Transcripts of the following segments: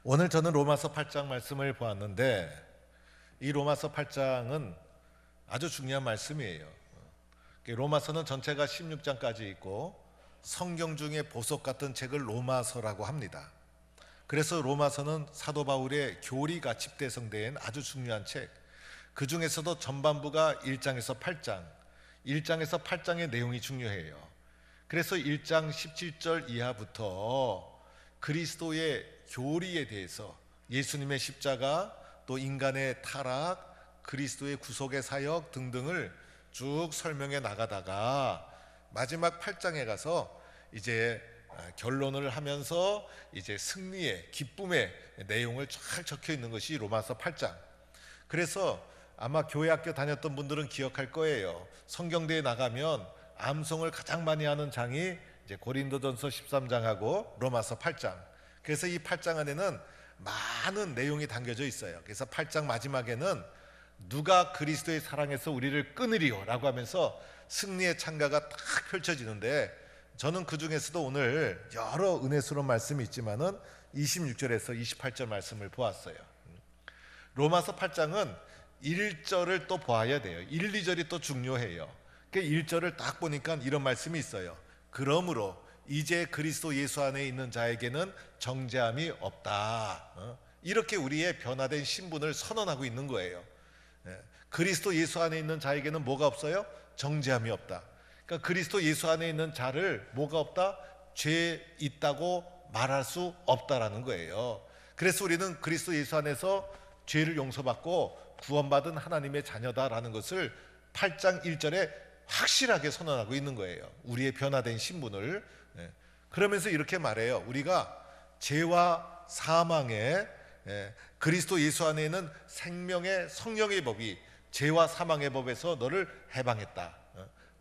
오늘 저는 로마서 8장 말씀을 보았는데 이 로마서 8장은 아주 중요한 말씀이에요. 로마서는 전체가 16장까지 있고 성경 중에 보석 같은 책을 로마서라고 합니다. 그래서 로마서는 사도 바울의 교리가 집대성된 아주 중요한 책, 그 중에서도 전반부가 1장에서 8장, 1장에서 8장의 내용이 중요해요. 그래서 1장 17절 이하부터 그리스도의 교리에 대해서, 예수님의 십자가, 또 인간의 타락, 그리스도의 구속의 사역 등등을 쭉 설명해 나가다가 마지막 8장에 가서 이제 결론을 하면서 이제 승리의, 기쁨의 내용을 쫙 적혀 있는 것이 로마서 8장. 그래서 아마 교회 학교 다녔던 분들은 기억할 거예요. 성경대에 나가면 암송을 가장 많이 하는 장이 이제 고린도전서 13장하고 로마서 8장. 그래서 이 8장 안에는 많은 내용이 담겨져 있어요. 그래서 8장 마지막에는 누가 그리스도의 사랑에서 우리를 끊으리요 라고 하면서 승리의 창가가 딱 펼쳐지는데, 저는 그 중에서도 오늘 여러 은혜스러운 말씀이 있지만은 26절에서 28절 말씀을 보았어요. 로마서 8장은 1절을 또 보아야 돼요. 1, 2절이 또 중요해요. 그 1절을 딱 보니까 이런 말씀이 있어요. 그러므로 이제 그리스도 예수 안에 있는 자에게는 정죄함이 없다. 이렇게 우리의 변화된 신분을 선언하고 있는 거예요. 그리스도 예수 안에 있는 자에게는 뭐가 없어요? 정죄함이 없다. 그러니까 그리스도 예수 안에 있는 자를 뭐가 없다? 죄 있다고 말할 수 없다라는 거예요. 그래서 우리는 그리스도 예수 안에서 죄를 용서받고 구원받은 하나님의 자녀다라는 것을 8장 1절에 확실하게 선언하고 있는 거예요. 우리의 변화된 신분을. 그러면서 이렇게 말해요. 우리가 죄와 사망의, 그리스도 예수 안에 있는 생명의 성령의 법이 죄와 사망의 법에서 너를 해방했다.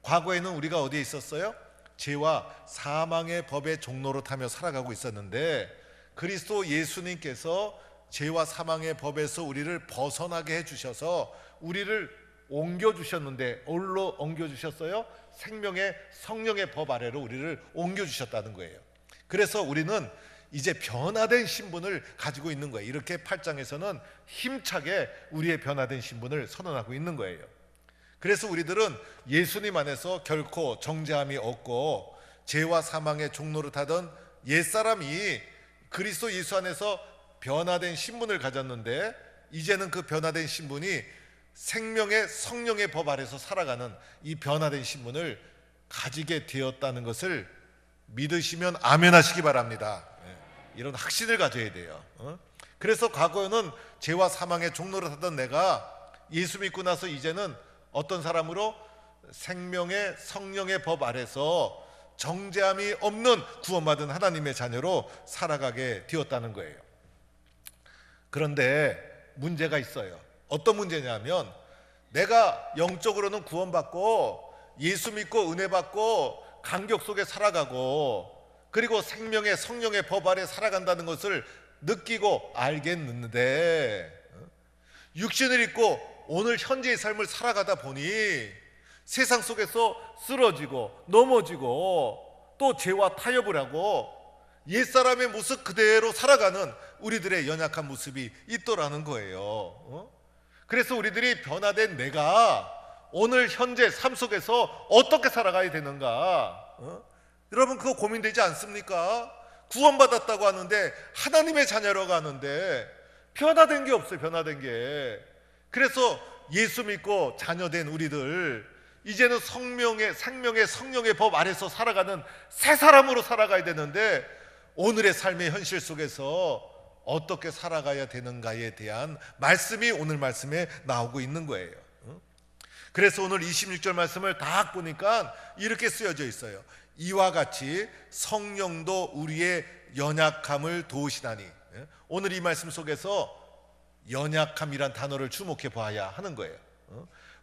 과거에는 우리가 어디에 있었어요? 죄와 사망의 법의 종로로 타며 살아가고 있었는데, 그리스도 예수님께서 죄와 사망의 법에서 우리를 벗어나게 해주셔서 우리를 옮겨주셨는데, 어디로 옮겨주셨어요? 생명의 성령의 법 아래로 우리를 옮겨주셨다는 거예요. 그래서 우리는 이제 변화된 신분을 가지고 있는 거예요. 이렇게 8장에서는 힘차게 우리의 변화된 신분을 선언하고 있는 거예요. 그래서 우리들은 예수님 안에서 결코 정죄함이 없고 죄와 사망의 종로를 타던 옛사람이 그리스도 예수 안에서 변화된 신분을 가졌는데, 이제는 그 변화된 신분이 생명의 성령의 법 아래서 살아가는 이 변화된 신분을 가지게 되었다는 것을 믿으시면 아멘 하시기 바랍니다. 이런 확신을 가져야 돼요. 그래서 과거에는 죄와 사망의 종로를 타던 내가 예수 믿고 나서 이제는 어떤 사람으로? 생명의 성령의 법 아래서 정죄함이 없는 구원받은 하나님의 자녀로 살아가게 되었다는 거예요. 그런데 문제가 있어요. 어떤 문제냐면, 내가 영적으로는 구원받고 예수 믿고 은혜 받고 감격 속에 살아가고 그리고 생명의 성령의 법 아래 살아간다는 것을 느끼고 알겠는데, 육신을 입고 오늘 현재의 삶을 살아가다 보니 세상 속에서 쓰러지고 넘어지고 또 죄와 타협을 하고 옛사람의 모습 그대로 살아가는 우리들의 연약한 모습이 있더라는 거예요. 그래서 우리들이 변화된 내가 오늘 현재 삶 속에서 어떻게 살아가야 되는가? 여러분, 그거 고민되지 않습니까? 구원받았다고 하는데, 하나님의 자녀라고 하는데 변화된 게 없어요. 변화된 게. 그래서 예수 믿고 자녀된 우리들, 이제는 생명의 성령의 법 아래서 살아가는 새 사람으로 살아가야 되는데, 오늘의 삶의 현실 속에서 어떻게 살아가야 되는가에 대한 말씀이 오늘 말씀에 나오고 있는 거예요. 그래서 오늘 26절 말씀을 딱 보니까 이렇게 쓰여져 있어요. 이와 같이 성령도 우리의 연약함을 도우시나니. 오늘 이 말씀 속에서 연약함이란 단어를 주목해 봐야 하는 거예요.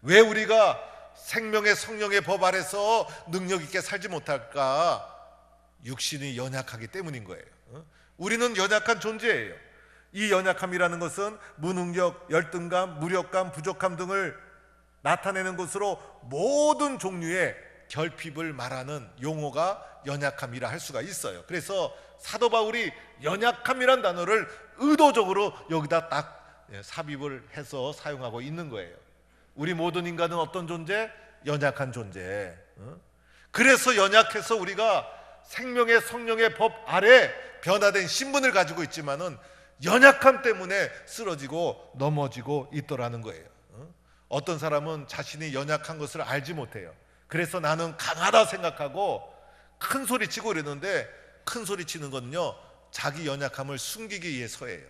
왜 우리가 생명의 성령의 법 아래서 능력 있게 살지 못할까? 육신이 연약하기 때문인 거예요. 우리는 연약한 존재예요. 이 연약함이라는 것은 무능력, 열등감, 무력감, 부족함 등을 나타내는 것으로 모든 종류의 결핍을 말하는 용어가 연약함이라 할 수가 있어요. 그래서 사도 바울이 연약함이란 단어를 의도적으로 여기다 딱 삽입을 해서 사용하고 있는 거예요. 우리 모든 인간은 어떤 존재? 연약한 존재. 그래서 연약해서 우리가 생명의 성령의 법 아래 변화된 신분을 가지고 있지만은 연약함 때문에 쓰러지고 넘어지고 있더라는 거예요. 어떤 사람은 자신이 연약한 것을 알지 못해요. 그래서 나는 강하다 생각하고 큰 소리 치고 이러는데, 큰 소리 치는 건요 자기 연약함을 숨기기 위해서예요.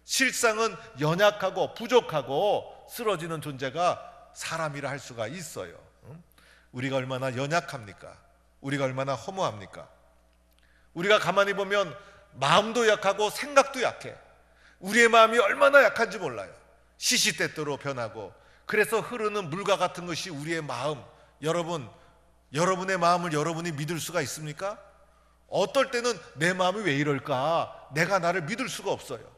실상은 연약하고 부족하고 쓰러지는 존재가 사람이라 할 수가 있어요. 우리가 얼마나 연약합니까? 우리가 얼마나 허무합니까? 우리가 가만히 보면 마음도 약하고 생각도 약해. 우리의 마음이 얼마나 약한지 몰라요. 시시때때로 변하고. 그래서 흐르는 물과 같은 것이 우리의 마음. 여러분의 마음을 여러분이 믿을 수가 있습니까? 어떨 때는 내 마음이 왜 이럴까? 내가 나를 믿을 수가 없어요.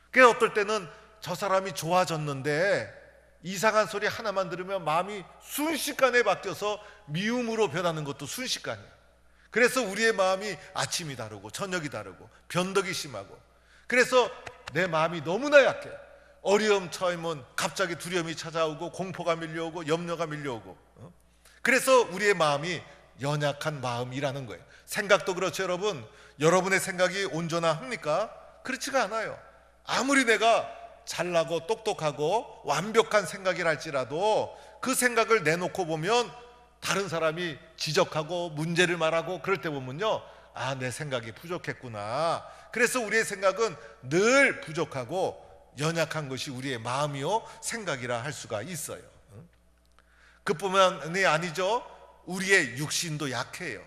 그래서 어떨 때는 저 사람이 좋아졌는데 이상한 소리 하나만 들으면 마음이 순식간에 바뀌어서 미움으로 변하는 것도 순식간이에요. 그래서 우리의 마음이 아침이 다르고 저녁이 다르고 변덕이 심하고, 그래서 내 마음이 너무나 약해. 어려움 처하면 갑자기 두려움이 찾아오고 공포가 밀려오고 염려가 밀려오고. 그래서 우리의 마음이 연약한 마음이라는 거예요. 생각도 그렇죠. 여러분의 생각이 온전합니까? 그렇지가 않아요. 아무리 내가 잘나고 똑똑하고 완벽한 생각이라 할지라도 그 생각을 내놓고 보면 다른 사람이 지적하고 문제를 말하고 그럴 때 보면요, 아, 내 생각이 부족했구나. 그래서 우리의 생각은 늘 부족하고 연약한 것이 우리의 마음이요 생각이라 할 수가 있어요. 그뿐만이 아니죠. 우리의 육신도 약해요.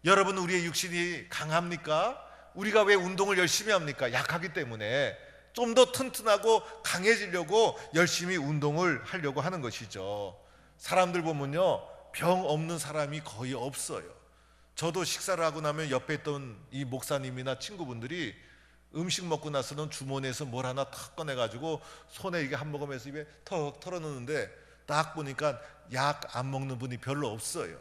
여러분, 우리의 육신이 강합니까? 우리가 왜 운동을 열심히 합니까? 약하기 때문에. 좀 더 튼튼하고 강해지려고 열심히 운동을 하려고 하는 것이죠. 사람들 보면요, 병 없는 사람이 거의 없어요. 저도 식사를 하고 나면 옆에 있던 이 목사님이나 친구분들이 음식 먹고 나서는 주머니에서 뭘 하나 탁 꺼내가지고 손에 이게 한 모금에서 입에 턱 털어넣는데 딱 보니까 약 안 먹는 분이 별로 없어요.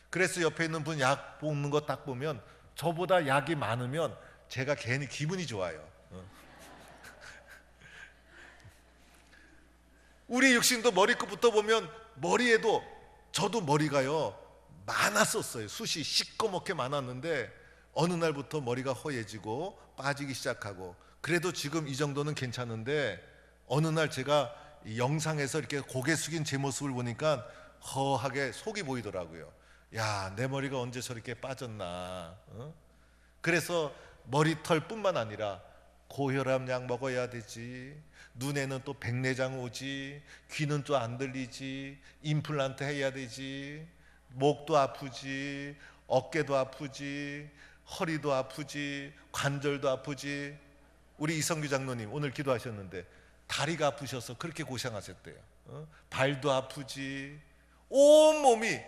그래서 옆에 있는 분 약 먹는 거 딱 보면 저보다 약이 많으면 제가 괜히 기분이 좋아요. 우리 육신도 머리끝부터 보면 머리에도, 저도 머리가요 많았었어요. 숱이 시꺼멓게 많았는데 어느 날부터 머리가 허해지고 빠지기 시작하고, 그래도 지금 이 정도는 괜찮은데 어느 날 제가 이 영상에서 이렇게 고개 숙인 제 모습을 보니까 허하게 속이 보이더라고요. 야, 내 머리가 언제 저렇게 빠졌나. 그래서 머리털뿐만 아니라 고혈압 약 먹어야 되지, 눈에는 또 백내장 오지, 귀는 또 안 들리지, 임플란트 해야 되지, 목도 아프지, 어깨도 아프지, 허리도 아프지, 관절도 아프지. 우리 이성규 장로님 오늘 기도하셨는데 다리가 아프셔서 그렇게 고생하셨대요. 발도 아프지. 온몸이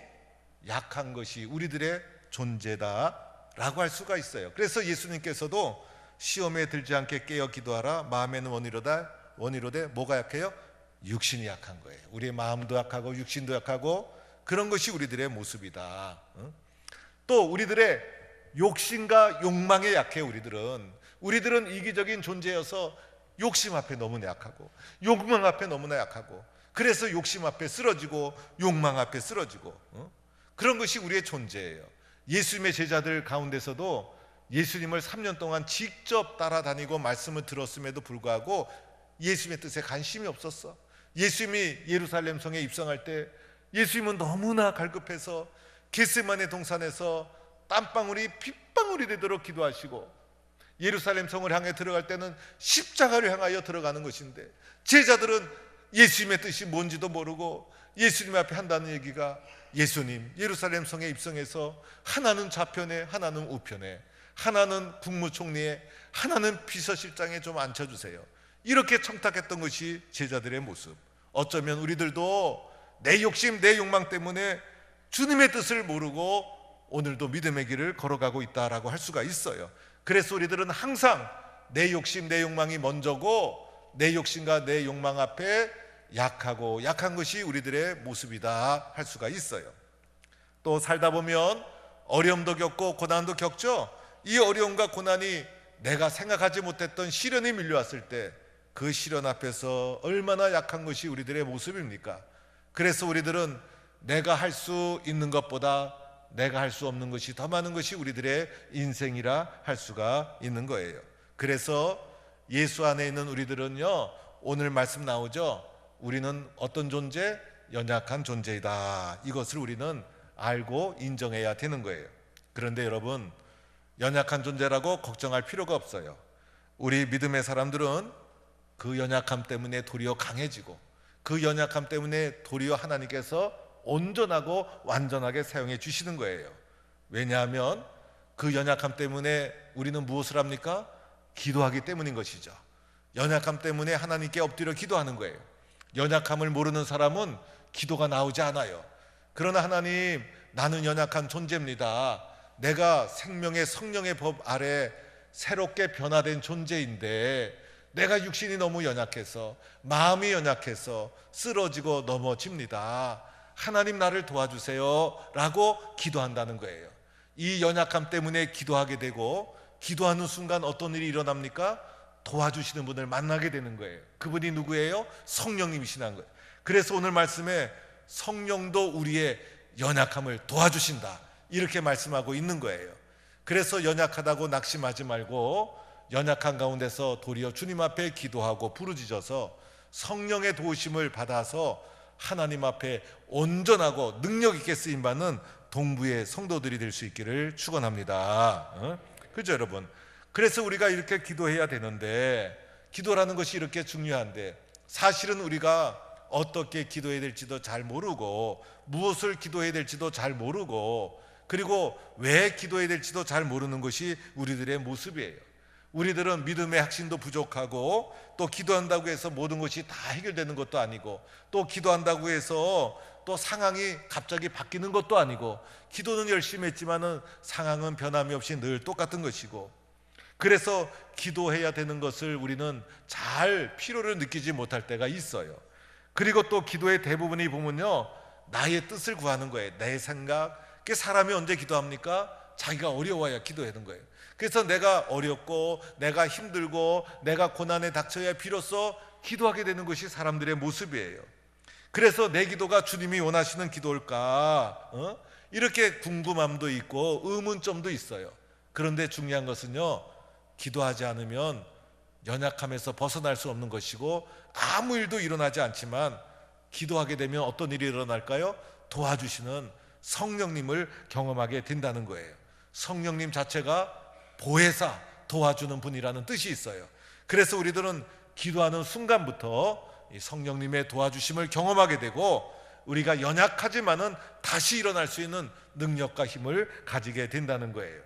약한 것이 우리들의 존재다라고 할 수가 있어요. 그래서 예수님께서도 시험에 들지 않게 깨어 기도하라. 마음에는 원이로되 뭐가 약해요? 육신이 약한 거예요. 우리의 마음도 약하고 육신도 약하고 그런 것이 우리들의 모습이다. 또 우리들의 욕심과 욕망에 약해. 우리들은 이기적인 존재여서 욕심 앞에 너무나 약하고 욕망 앞에 너무나 약하고, 그래서 욕심 앞에 쓰러지고 욕망 앞에 쓰러지고, 그런 것이 우리의 존재예요. 예수님의 제자들 가운데서도 예수님을 3년 동안 직접 따라다니고 말씀을 들었음에도 불구하고 예수님의 뜻에 관심이 없었어. 예수님이 예루살렘 성에 입성할 때 예수님은 너무나 갈급해서 겟세마네 동산에서 땀방울이 핏방울이 되도록 기도하시고, 예루살렘 성을 향해 들어갈 때는 십자가를 향하여 들어가는 것인데 제자들은 예수님의 뜻이 뭔지도 모르고 예수님 앞에 한다는 얘기가, 예수님 예루살렘 성에 입성해서 하나는 좌편에 하나는 우편에, 하나는 국무총리에 하나는 비서실장에 좀 앉혀주세요. 이렇게 청탁했던 것이 제자들의 모습. 어쩌면 우리들도 내 욕심 내 욕망 때문에 주님의 뜻을 모르고 오늘도 믿음의 길을 걸어가고 있다라고 할 수가 있어요. 그래서 우리들은 항상 내 욕심 내 욕망이 먼저고 내 욕심과 내 욕망 앞에 약하고 약한 것이 우리들의 모습이다 할 수가 있어요. 또 살다 보면 어려움도 겪고 고난도 겪죠. 이 어려움과 고난이 내가 생각하지 못했던 시련이 밀려왔을 때 그 시련 앞에서 얼마나 약한 것이 우리들의 모습입니까? 그래서 우리들은 내가 할 수 있는 것보다 내가 할 수 없는 것이 더 많은 것이 우리들의 인생이라 할 수가 있는 거예요. 그래서 예수 안에 있는 우리들은요, 오늘 말씀 나오죠. 우리는 어떤 존재? 연약한 존재이다. 이것을 우리는 알고 인정해야 되는 거예요. 그런데 여러분, 연약한 존재라고 걱정할 필요가 없어요. 우리 믿음의 사람들은 그 연약함 때문에 도리어 강해지고, 그 연약함 때문에 도리어 하나님께서 온전하고 완전하게 사용해 주시는 거예요. 왜냐하면 그 연약함 때문에 우리는 무엇을 합니까? 기도하기 때문인 것이죠. 연약함 때문에 하나님께 엎드려 기도하는 거예요. 연약함을 모르는 사람은 기도가 나오지 않아요. 그러나 하나님, 나는 연약한 존재입니다. 내가 생명의 성령의 법 아래 새롭게 변화된 존재인데 내가 육신이 너무 연약해서, 마음이 연약해서 쓰러지고 넘어집니다. 하나님, 나를 도와주세요 라고 기도한다는 거예요. 이 연약함 때문에 기도하게 되고, 기도하는 순간 어떤 일이 일어납니까? 도와주시는 분을 만나게 되는 거예요. 그분이 누구예요? 성령님이시라는 거예요. 그래서 오늘 말씀에 성령도 우리의 연약함을 도와주신다, 이렇게 말씀하고 있는 거예요. 그래서 연약하다고 낙심하지 말고 연약한 가운데서 도리어 주님 앞에 기도하고 부르짖어서 성령의 도우심을 받아서 하나님 앞에 온전하고 능력 있게 쓰임받는 동부의 성도들이 될 수 있기를 축원합니다. 그죠 여러분? 그래서 우리가 이렇게 기도해야 되는데, 기도라는 것이 이렇게 중요한데 사실은 우리가 어떻게 기도해야 될지도 잘 모르고, 무엇을 기도해야 될지도 잘 모르고, 그리고 왜 기도해야 될지도 잘 모르는 것이 우리들의 모습이에요. 우리들은 믿음의 확신도 부족하고, 또 기도한다고 해서 모든 것이 다 해결되는 것도 아니고, 또 기도한다고 해서 또 상황이 갑자기 바뀌는 것도 아니고, 기도는 열심히 했지만은 상황은 변함이 없이 늘 똑같은 것이고, 그래서 기도해야 되는 것을 우리는 잘 필요를 느끼지 못할 때가 있어요. 그리고 또 기도의 대부분이 보면요, 나의 뜻을 구하는 거예요. 내 생각. 사람이 언제 기도합니까? 자기가 어려워야 기도하는 거예요. 그래서 내가 어렵고 내가 힘들고 내가 고난에 닥쳐야 비로소 기도하게 되는 것이 사람들의 모습이에요. 그래서 내 기도가 주님이 원하시는 기도일까? 이렇게 궁금함도 있고 의문점도 있어요. 그런데 중요한 것은요, 기도하지 않으면 연약함에서 벗어날 수 없는 것이고, 아무 일도 일어나지 않지만 기도하게 되면 어떤 일이 일어날까요? 도와주시는 성령님을 경험하게 된다는 거예요. 성령님 자체가 보혜사, 도와주는 분이라는 뜻이 있어요. 그래서 우리들은 기도하는 순간부터 이 성령님의 도와주심을 경험하게 되고, 우리가 연약하지만은 다시 일어날 수 있는 능력과 힘을 가지게 된다는 거예요.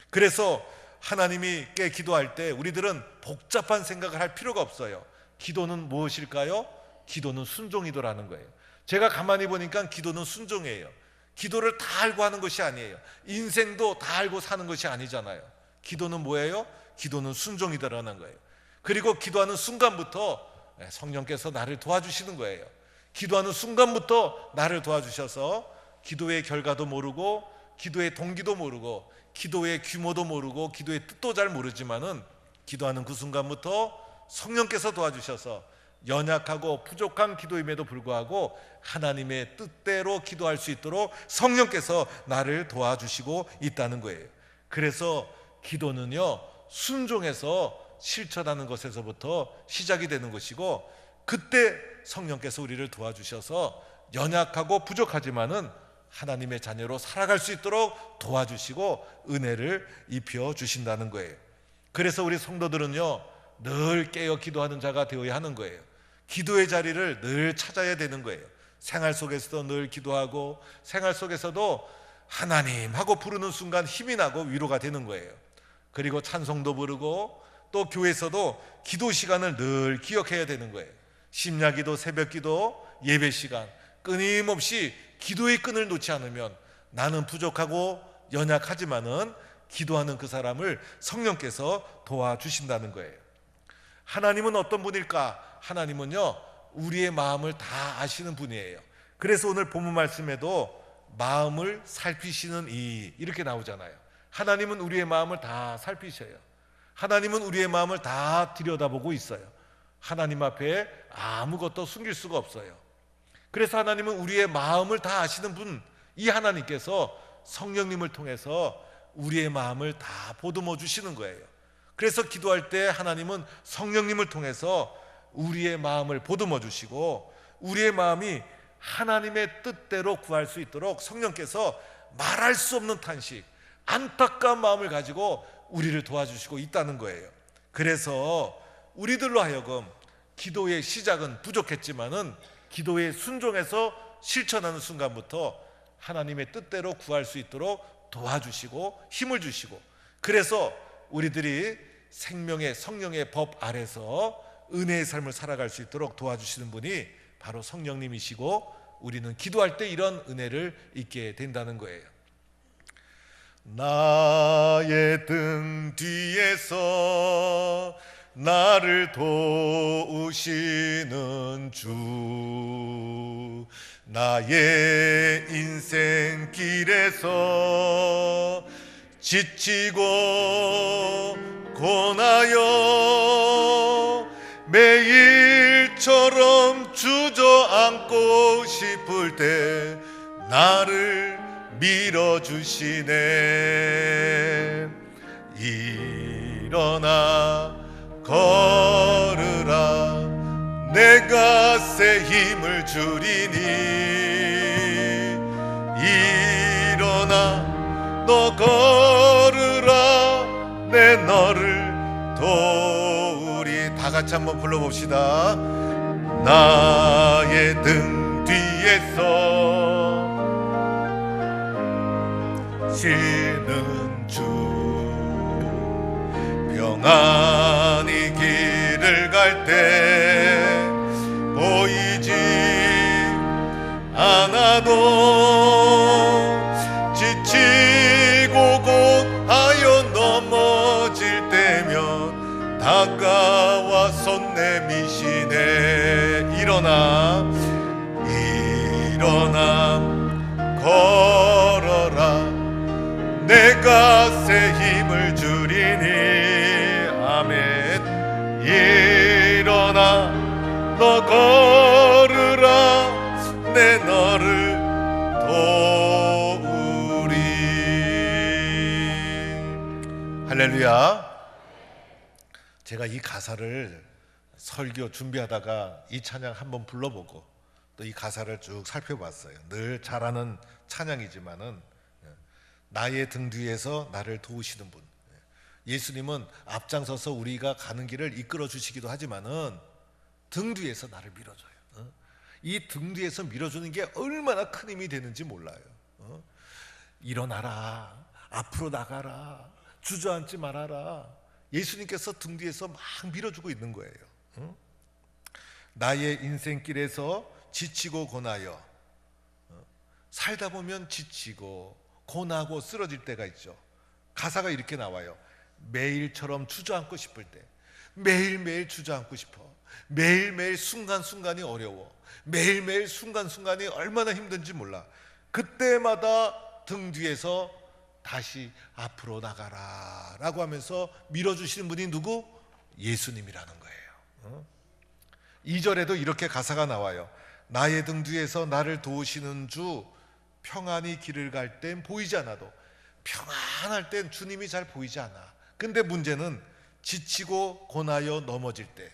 그래서 하나님께 기도할 때 우리들은 복잡한 생각을 할 필요가 없어요. 기도는 무엇일까요? 기도는 순종이더라는 거예요. 제가 가만히 보니까 기도는 순종이에요. 기도를 다 알고 하는 것이 아니에요. 인생도 다 알고 사는 것이 아니잖아요. 기도는 뭐예요? 기도는 순종이더라는 거예요. 그리고 기도하는 순간부터 성령께서 나를 도와주시는 거예요. 기도하는 순간부터 나를 도와주셔서 기도의 결과도 모르고, 기도의 동기도 모르고, 기도의 규모도 모르고, 기도의 뜻도 잘 모르지만은 기도하는 그 순간부터 성령께서 도와주셔서 연약하고 부족한 기도임에도 불구하고 하나님의 뜻대로 기도할 수 있도록 성령께서 나를 도와주시고 있다는 거예요. 그래서 기도는요, 순종해서 실천하는 것에서부터 시작이 되는 것이고, 그때 성령께서 우리를 도와주셔서 연약하고 부족하지만은 하나님의 자녀로 살아갈 수 있도록 도와주시고 은혜를 입혀 주신다는 거예요. 그래서 우리 성도들은요, 늘 깨어 기도하는 자가 되어야 하는 거예요. 기도의 자리를 늘 찾아야 되는 거예요. 생활 속에서도 늘 기도하고, 생활 속에서도 하나님 하고 부르는 순간 힘이 나고 위로가 되는 거예요. 그리고 찬송도 부르고, 또 교회에서도 기도 시간을 늘 기억해야 되는 거예요. 심야기도, 새벽기도, 예배 시간 끊임없이 기도의 끈을 놓지 않으면 나는 부족하고 연약하지만은 기도하는 그 사람을 성령께서 도와주신다는 거예요. 하나님은 어떤 분일까? 하나님은요, 우리의 마음을 다 아시는 분이에요. 그래서 오늘 본문 말씀에도 마음을 살피시는 이렇게 나오잖아요. 하나님은 우리의 마음을 다 살피셔요. 하나님은 우리의 마음을 다 들여다보고 있어요. 하나님 앞에 아무것도 숨길 수가 없어요. 그래서 하나님은 우리의 마음을 다 아시는 분, 이 하나님께서 성령님을 통해서 우리의 마음을 다 보듬어 주시는 거예요. 그래서 기도할 때 하나님은 성령님을 통해서 우리의 마음을 보듬어 주시고, 우리의 마음이 하나님의 뜻대로 구할 수 있도록 성령께서 말할 수 없는 탄식, 안타까운 마음을 가지고 우리를 도와주시고 있다는 거예요. 그래서 우리들로 하여금 기도의 시작은 부족했지만은 기도에 순종해서 실천하는 순간부터 하나님의 뜻대로 구할 수 있도록 도와주시고 힘을 주시고, 그래서 우리들이 생명의 성령의 법 아래서 은혜의 삶을 살아갈 수 있도록 도와주시는 분이 바로 성령님이시고, 우리는 기도할 때 이런 은혜를 잊게 된다는 거예요. 나의 등 뒤에서 나를 도우시는 주, 나의 인생 길에서 지치고 고나여 매일처럼 주저앉고 싶을 때 나를 밀어주시네. 일어나 걸으라, 내가 새 힘을 주리니. 일어나 너 걸으라, 내 너를 도우리. 다 같이 한번 불러봅시다. 나의 등 뒤에서 쉬는 주, 평안히 길을 갈 때 보이지 않아도 지치고 곧하여 넘어질 때면 다가와 손 내미시네. 일어나 걸어라, 내가 새 힘을 주리니. 아멘. 일어나 너 걸으라, 내 너를 도우리. 할렐루야. 제가 이 가사를 설교 준비하다가 이 찬양 한번 불러보고 또 이 가사를 쭉 살펴봤어요. 늘 잘하는 찬양이지만은 나의 등 뒤에서 나를 도우시는 분, 예수님은 앞장서서 우리가 가는 길을 이끌어 주시기도 하지만은 등 뒤에서 나를 밀어줘요. 이 등 뒤에서 밀어주는 게 얼마나 큰 힘이 되는지 몰라요. 일어나라, 앞으로 나가라, 주저앉지 말아라. 예수님께서 등 뒤에서 막 밀어주고 있는 거예요. 나의 인생길에서 지치고 고나여, 살다 보면 지치고 고나고 쓰러질 때가 있죠. 가사가 이렇게 나와요. 매일처럼 주저앉고 싶을 때, 매일매일 주저앉고 싶어. 매일매일 순간순간이 어려워. 매일매일 순간순간이 얼마나 힘든지 몰라. 그때마다 등 뒤에서 다시 앞으로 나가라 라고 하면서 밀어주시는 분이 누구? 예수님이라는 거예요. 2절에도 이렇게 가사가 나와요. 나의 등 뒤에서 나를 도우시는 주, 평안히 길을 갈 땐 보이지 않아도, 평안할 땐 주님이 잘 보이지 않아. 근데 문제는 지치고 고나여 넘어질 때,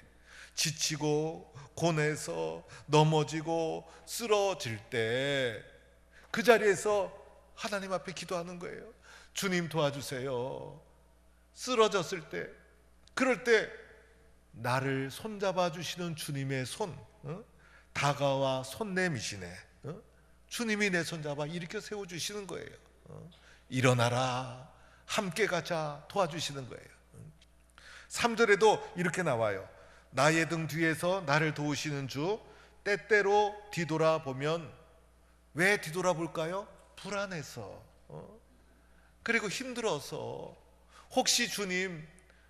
지치고 고뇌서 넘어지고 쓰러질 때 그 자리에서 하나님 앞에 기도하는 거예요. 주님 도와주세요. 쓰러졌을 때, 그럴 때 나를 손잡아 주시는 주님의 손, 다가와 손 내미시네. 주님이 내 손잡아 일으켜 세워주시는 거예요. 일어나라, 함께 가자 도와주시는 거예요. 3절에도 이렇게 나와요. 나의 등 뒤에서 나를 도우시는 주, 때때로 뒤돌아보면. 왜 뒤돌아볼까요? 불안해서, 그리고 힘들어서, 혹시 주님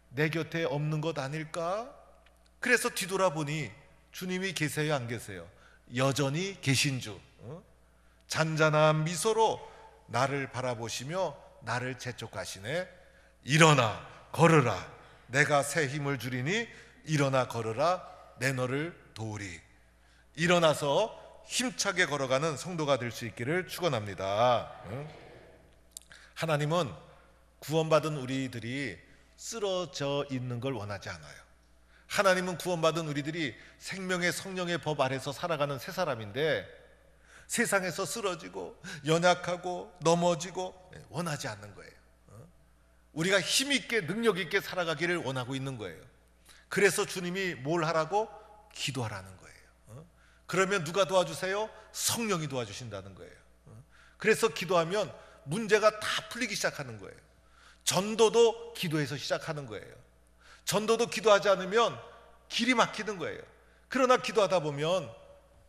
내 곁에 없는 것 아닐까? 그래서 뒤돌아보니 주님이 계세요, 안 계세요? 여전히 계신 주, 잔잔한 미소로 나를 바라보시며 나를 재촉하시네. 일어나 걸으라, 내가 새 힘을 주리니 일어나 걸으라, 내 너를 도우리. 일어나서 힘차게 걸어가는 성도가 될 수 있기를 축원합니다. 하나님은 구원받은 우리들이 쓰러져 있는 걸 원하지 않아요. 하나님은 구원받은 우리들이 생명의 성령의 법 아래서 살아가는 새 사람인데, 세상에서 쓰러지고 연약하고 넘어지고 원하지 않는 거예요. 우리가 힘있게 능력있게 살아가기를 원하고 있는 거예요. 그래서 주님이 뭘 하라고? 기도하라는 거예요. 그러면 누가 도와주세요? 성령이 도와주신다는 거예요. 그래서 기도하면 문제가 다 풀리기 시작하는 거예요. 전도도 기도해서 시작하는 거예요. 전도도 기도하지 않으면 길이 막히는 거예요. 그러나 기도하다 보면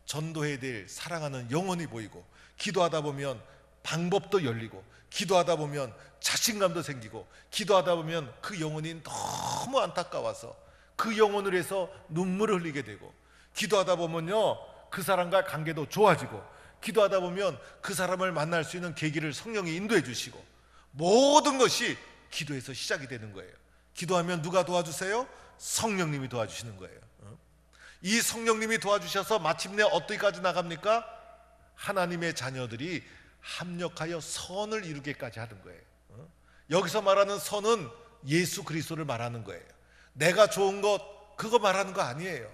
전도해야 될 사랑하는 영혼이 보이고, 기도하다 보면 방법도 열리고, 기도하다 보면 자신감도 생기고, 기도하다 보면 그 영혼이 너무 안타까워서 그 영혼을 위해서 눈물을 흘리게 되고, 기도하다 보면요 그 사람과 관계도 좋아지고, 기도하다 보면 그 사람을 만날 수 있는 계기를 성령이 인도해 주시고, 모든 것이 기도에서 시작이 되는 거예요. 기도하면 누가 도와주세요? 성령님이 도와주시는 거예요. 이 성령님이 도와주셔서 마침내 어디까지 나갑니까? 하나님의 자녀들이 합력하여 선을 이루게까지 하는 거예요. 여기서 말하는 선은 예수 그리스도를 말하는 거예요. 내가 좋은 것 그거 말하는 거 아니에요.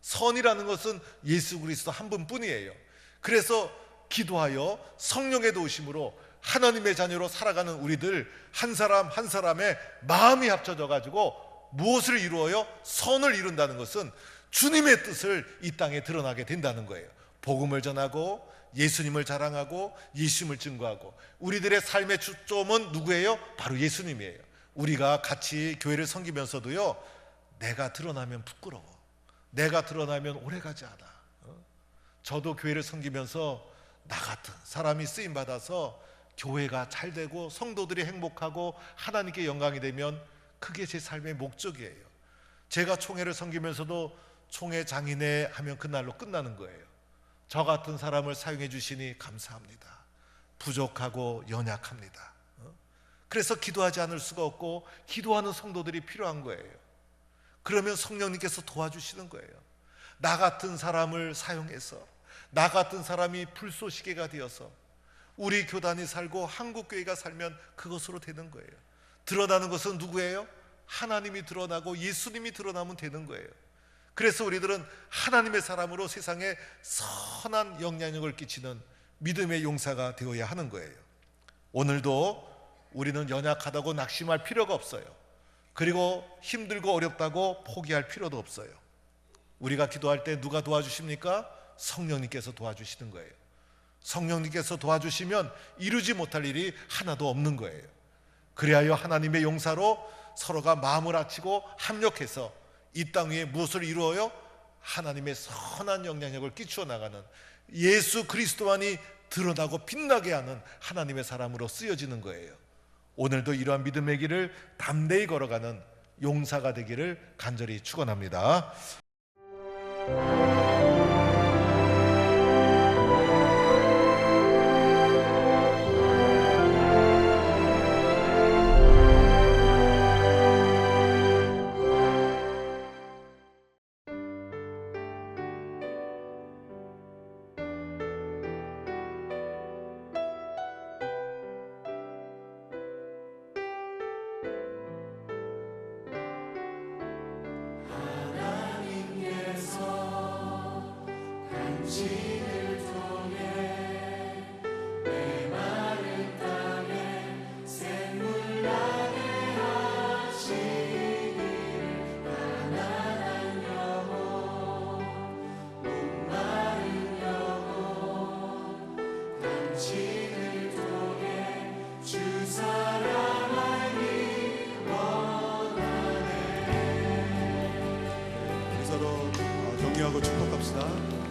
선이라는 것은 예수 그리스도 한 분뿐이에요. 그래서 기도하여 성령의 도우심으로 하나님의 자녀로 살아가는 우리들 한 사람 한 사람의 마음이 합쳐져 가지고 무엇을 이루어요? 선을 이룬다는 것은 주님의 뜻을 이 땅에 드러나게 된다는 거예요. 복음을 전하고 예수님을 자랑하고 예수님을 증거하고, 우리들의 삶의 초점은 누구예요? 바로 예수님이에요. 우리가 같이 교회를 섬기면서도요, 내가 드러나면 부끄러워, 내가 드러나면 오래가지 않아. 저도 교회를 섬기면서 나 같은 사람이 쓰임받아서 교회가 잘 되고 성도들이 행복하고 하나님께 영광이 되면 그게 제 삶의 목적이에요. 제가 총회를 섬기면서도 총회 장인회 하면 그날로 끝나는 거예요. 저 같은 사람을 사용해 주시니 감사합니다. 부족하고 연약합니다. 그래서 기도하지 않을 수가 없고 기도하는 성도들이 필요한 거예요. 그러면 성령님께서 도와주시는 거예요. 나 같은 사람을 사용해서, 나 같은 사람이 불쏘시개가 되어서 우리 교단이 살고 한국교회가 살면 그것으로 되는 거예요. 드러나는 것은 누구예요? 하나님이 드러나고 예수님이 드러나면 되는 거예요. 그래서 우리들은 하나님의 사람으로 세상에 선한 영향력을 끼치는 믿음의 용사가 되어야 하는 거예요. 오늘도 우리는 연약하다고 낙심할 필요가 없어요. 그리고 힘들고 어렵다고 포기할 필요도 없어요. 우리가 기도할 때 누가 도와주십니까? 성령님께서 도와주시는 거예요. 성령님께서 도와주시면 이루지 못할 일이 하나도 없는 거예요. 그리하여 하나님의 용사로 서로가 마음을 합치고 합력해서 이 땅 위에 무엇을 이루어요? 하나님의 선한 영향력을 끼쳐 나가는, 예수 그리스도만이 드러나고 빛나게 하는 하나님의 사람으로 쓰여지는 거예요. 오늘도 이러한 믿음의 길을 담대히 걸어가는 용사가 되기를 간절히 축원합니다. 서로 격려하고 축복합시다.